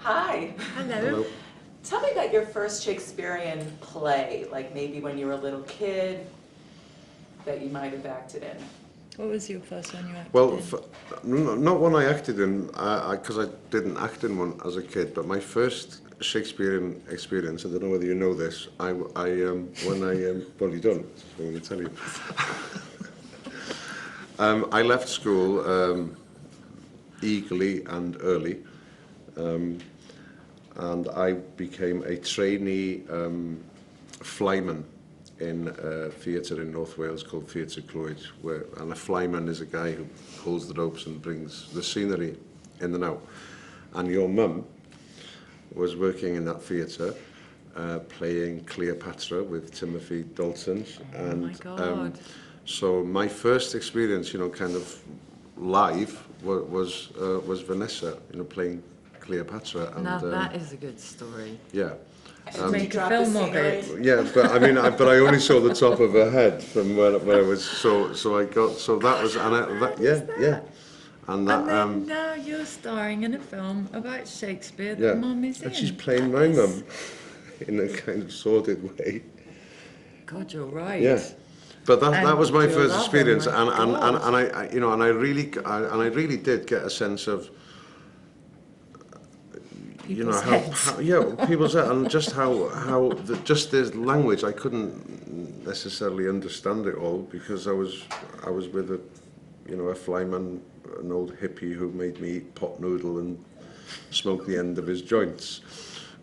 Hi. Hello. Hello. Tell me about your first Shakespearean play, like maybe when you were a little kid that you might have acted in. What was your first one you acted Well, in? not one I acted in, because I didn't act in one as a kid, but my first Shakespearean experience, I don't know whether you know this, well, you don't, so I'm going to tell you. I left school eagerly and early, and I became a trainee flyman in a theatre in North Wales called Theatre Clwyd, and a flyman is a guy who holds the ropes and brings the scenery in and out. And your mum was working in that theatre, playing Cleopatra with Timothy Dalton. Oh my God. So my first experience, kind of live, was Vanessa, playing Cleopatra. And, Now that is a good story. Yeah. Make a film of it. Yeah, but I mean, but I only saw the top of her head from where I was. So that was, yeah. And then now you're starring in a film about Shakespeare that Mum is in. And she's playing my mum in a kind of sordid way. God, you're right. Yeah. But that was my first love experience, him, and I really did get a sense of people's people's head, and just how this language, I couldn't necessarily understand it all because I was with a flyman, an old hippie who made me eat pot noodle and smoke the end of his joints.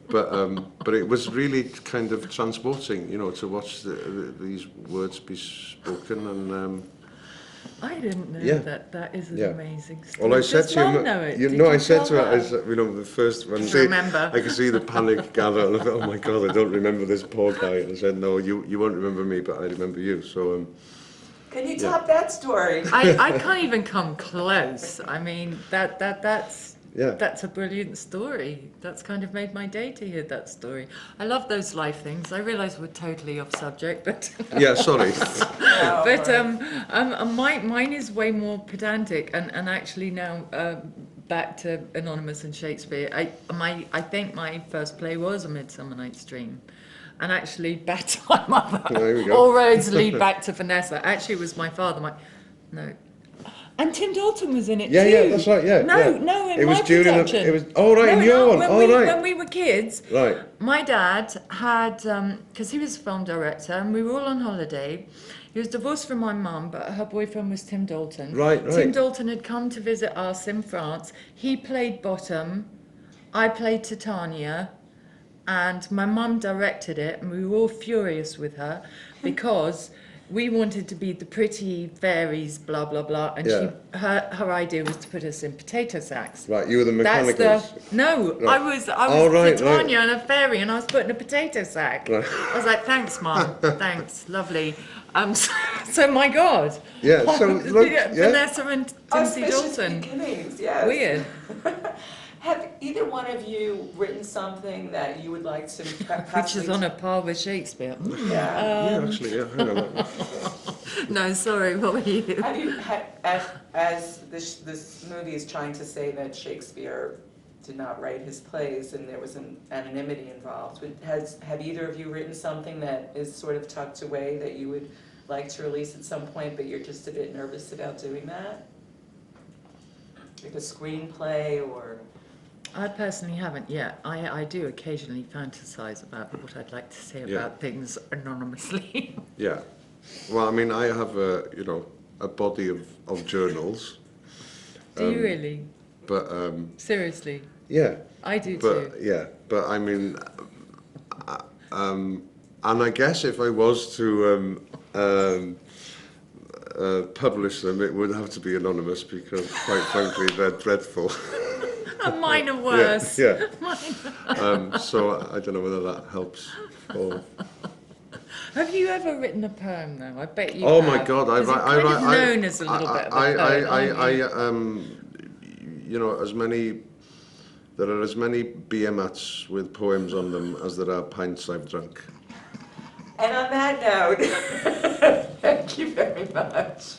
But it was really kind of transporting, to watch these words be spoken, and I didn't know that is an amazing story. Well, I said Does to Mum you, know it? I said to her, the first one. Remember? I could see the panic gather, and I thought, oh my God, I don't remember this poor guy. And I said, no, you won't remember me, but I remember you. So. Can you top that story? I can't even come close. I mean, that's a brilliant story. That's kind of made my day to hear that story. I love those life things. I realise we're totally off subject, but yeah, sorry. Mine is way more pedantic, and actually now back to Anonymous and Shakespeare. I think my first play was A Midsummer Night's Dream. And actually, back to my mother. All roads lead back to Vanessa. Actually, it was my father. And Tim Dalton was in it too. Yeah, that's right. Yeah. No, in my production. In your one. When we were kids, right. My dad had, because he was a film director, and we were all on holiday. He was divorced from my mum, but her boyfriend was Tim Dalton. Right. Tim Dalton had come to visit us in France. He played Bottom. I played Titania. And my mum directed it, and we were all furious with her because we wanted to be the pretty fairies, blah blah blah, and her idea was to put us in potato sacks. Right, you were the mechanicals. I was Titania and a fairy, and I was put in a potato sack. Right. I was like, thanks, Mum, thanks, lovely. So my God. Yeah. So look, Vanessa and Timothy Dalton. Beginnings, yes. Weird. Have either one of you written something that you would like to which is on a par with Shakespeare? Actually, hang on. No, sorry, what were you? Have you, as this movie is trying to say that Shakespeare did not write his plays and there was an anonymity involved, have either of you written something that is sort of tucked away that you would like to release at some point, but you're just a bit nervous about doing that? Like a screenplay or... I personally haven't yet. I do occasionally fantasize about what I'd like to say about things anonymously. Yeah. Well, I mean, I have a body of journals. Do you really? But seriously? Yeah. I do too. Yeah, but I mean, and I guess if I was to publish them, it would have to be anonymous because, quite frankly, they're dreadful. Mine are worse. Yeah. So I don't know whether that helps. Or... Have you ever written a poem, though? I bet you. Oh have. my God! I'm known as a little bit of a poet. There are as many beer mats with poems on them as there are pints I've drunk. And on that note, thank you very much.